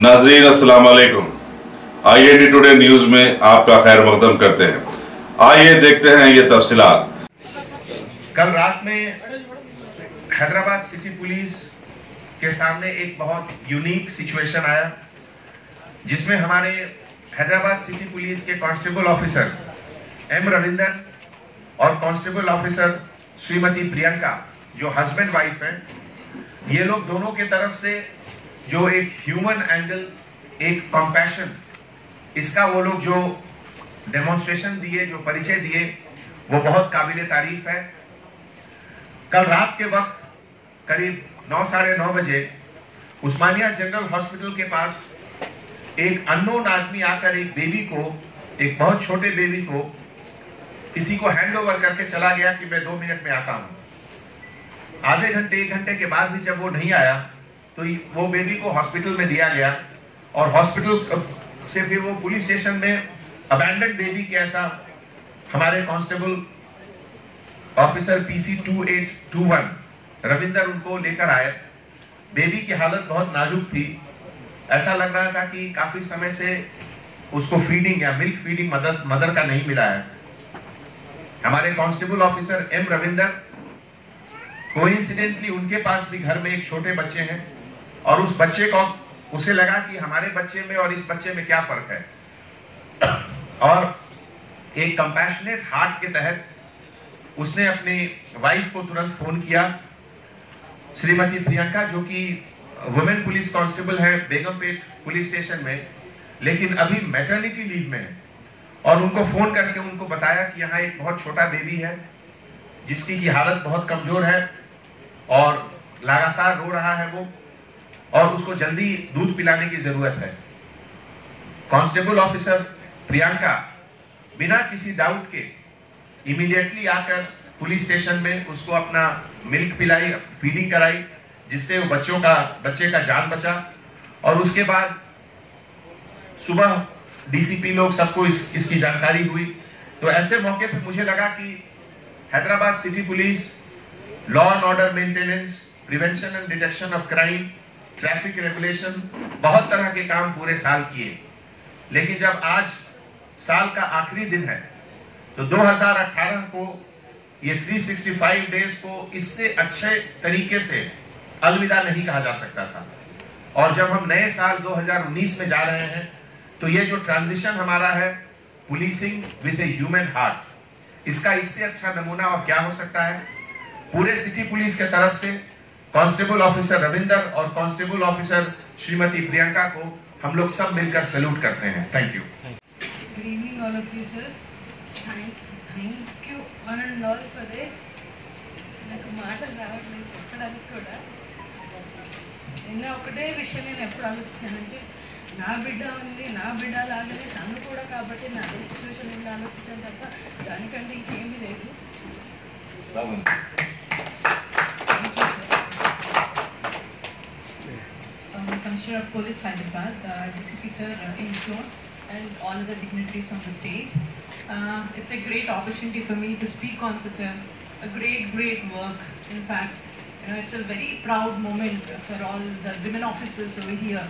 नाजरीन अस्सलाम वालेकुम। IND टुडे न्यूज में आपका खैर मकदम करते हैं। आइए देखते हैं ये तफसीलात। कल रात में हैदराबाद सिटी पुलिस के सामने एक बहुत यूनिक सिचुएशन आया, जिसमें हमारे हैदराबाद सिटी पुलिस के कांस्टेबल ऑफिसर M रविंदर और कांस्टेबल ऑफिसर श्रीमती प्रियंका, जो हस्बैंड वाइफ हैं, ये लोग दोनों के तरफ से जो एक ह्यूमन एंगल, एक कंपैशन, इसका वो लोग जो डेमोन्स्ट्रेशन दिए, जो परिचय दिए, वो बहुत काबिले तारीफ है। कल रात के वक्त करीब 9 साढ़े 9 बजे उस्मानिया जनरल हॉस्पिटल के पास एक अननोन आदमी आकर एक बेबी को, एक बहुत छोटे बेबी को किसी को हैंड ओवर करके चला गया कि मैं 2 मिनट में आता हूं। आधे घंटे 1 घंटे के बाद भी जब वो नहीं आया तो वो बेबी को हॉस्पिटल में दिया गया और हॉस्पिटल से फिर वो पुलिस स्टेशन में अबैंडन बेबी के ऐसा हमारे कांस्टेबल ऑफिसर PC 2821 रविंदर उनको लेकर आए। बेबी की हालत बहुत नाजुक थी, ऐसा लग रहा था कि काफी समय से उसको फीडिंग या मिल्क फीडिंग मदर का नहीं मिला है। हमारे constable officer M Ravinder, coincidentally उनके पास भी घर में एक छोटे बच्चे हैं और उस बच्चे को, उसे लगा कि हमारे बच्चे में और इस बच्चे में क्या फर्क है, और एक कंपैशनेट हार्ट के तहत उसने अपनी वाइफ को तुरंत फोन किया। श्रीमती प्रियंका, जो कि वुमेन पुलिस कांस्टेबल है बेगमपेट पुलिस स्टेशन में, लेकिन अभी मैटरनिटी लीव में है, और उनको फोन करके उनको बताया कि यहाँ एक बहुत छोटा बेबी है जिसकी की हालत बहुत कमजोर है और लगातार रो रहा है वो, और उसको जल्दी दूध पिलाने की जरूरत है। कांस्टेबल ऑफिसर प्रियंका बिना किसी डाउट के इमीडिएटली आकर पुलिस स्टेशन में उसको अपना मिल्क पिलाई, फीडिंग कराई, जिससे वो बच्चे का जान बचा। और उसके बाद सुबह DCP लोग सबको इसकी जानकारी हुई। तो ऐसे मौके पर मुझे लगा कि Hyderabad city police law and order maintenance, prevention and detection of crime, traffic regulation, बहुत तरह के काम पूरे साल किए, लेकिन जब आज साल का आखिरी दिन है तो 2018 को ये 365 डेज को इससे अच्छे तरीके से अलविदा नहीं कहा जा सकता था। और जब हम नए साल 2019 में जा रहे हैं तो ये जो ट्रांजिशन हमारा है, policing with a human heart, इसका इससे अच्छा नमूना और क्या हो सकता है। पूरे सिटी पुलिस के तरफ से कांस्टेबल ऑफिसर रविंदर और कांस्टेबल ऑफिसर श्रीमती प्रियंका को हम लोग सब मिलकर सैल्यूट करते हैं। Thank you. Good evening all of you sirs. Thank you one and all for this. నాకు మాటలు రావట్లేదు చెప్పడానికి కూడా. నిన్న ఒకటే విషయం నేను ఎప్పుడు ఆలోచిస్తానంటే, నా బిడ్డ ఉంది, నా బిడ్డ లాగానే తను కూడా, కాబట్టి నా అదే సిచ్యువేషన్ ఉంది ఆలోచించాను తప్ప దానికంటే ఇంకేమీ లేదు. Commissioner of Police Hyderabad, DCP sir Instone, and all other dignitaries on the stage. It's a great opportunity for me to speak on such a great work. In fact, it's a very proud moment for all the women officers over here.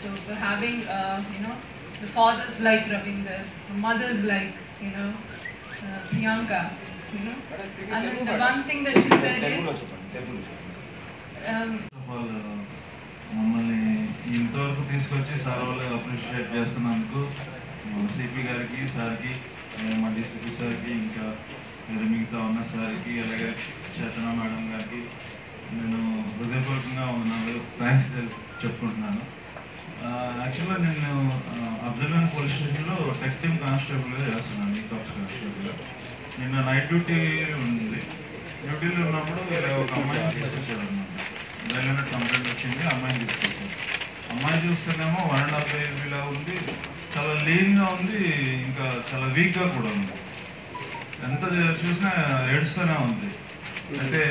So for having, the fathers like Ravinder, the mothers like, Priyanka, and the one thing that she said is, మమ్మల్ని ఇంతవరకు తీసుకొచ్చి sir వాళ్ళు appreciate చేస్తున్నందుకు CP గారికి, సార్కి, మా DCP సార్కి, ఇంకా మిగతా ఉన్న సార్కి, అలాగే చేతన మేడం గారికి నేను హృదయపూర్వకంగా వందనాలు, థ్యాంక్స్ చెప్పుకుంటున్నాను. యాక్చువల్గా నేను అబ్జర్వెంట్ పోలీస్ స్టేషన్లో టెక్ టీమ్ కానిస్టేబుల్గా చేస్తున్నాను, ఈ కానిస్టేబుల్గా. నిన్న నైట్ డ్యూటీ ఉంది. డ్యూటీలో ఉన్నప్పుడు ఇలా ఒక అమ్మాయిని తీసుకొచ్చారు అన్నమాట. రైల్వే కంప్లైంట్ వచ్చింది, అమ్మాయిని తీసుకొచ్చారు. అమ్మాయి చూస్తేనేమో 1.5 years ఉంది, చాలా లీన్గా ఉంది, ఇంకా చాలా వీక్గా కూడా ఉంది. ఎంత చూసినా ఏడుస్తూనే ఉంది. అయితే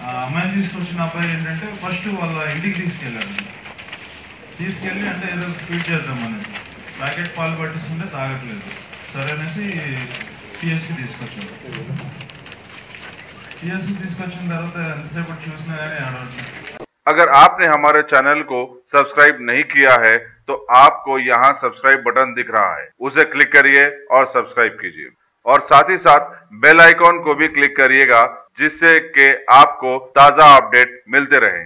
ఆ అమ్మాయిని తీసుకొచ్చిన అబ్బాయి ఏంటంటే ఫస్ట్ వాళ్ళ ఇంటికి తీసుకెళ్ళి అంటే ఏదో ఫీడ్ చేద్దాం అనేది, ప్యాకెట్ పాలు పట్టిస్తుంటే తాగట్లేదు, సరే అనేసి PSకి తీసుకొచ్చారు. PSకి తీసుకొచ్చిన తర్వాత ఎంతసేపు చూసినా కానీ ఆడవచ్చు. अगर आपने हमारे चैनल को सब्सक्राइब नहीं किया है तो आपको यहाँ सब्सक्राइब बटन दिख रहा है, उसे क्लिक करिए और सब्सक्राइब कीजिए और साथ ही साथ बेल आइकॉन को भी क्लिक करिएगा, जिससे कि आपको ताजा अपडेट मिलते रहे।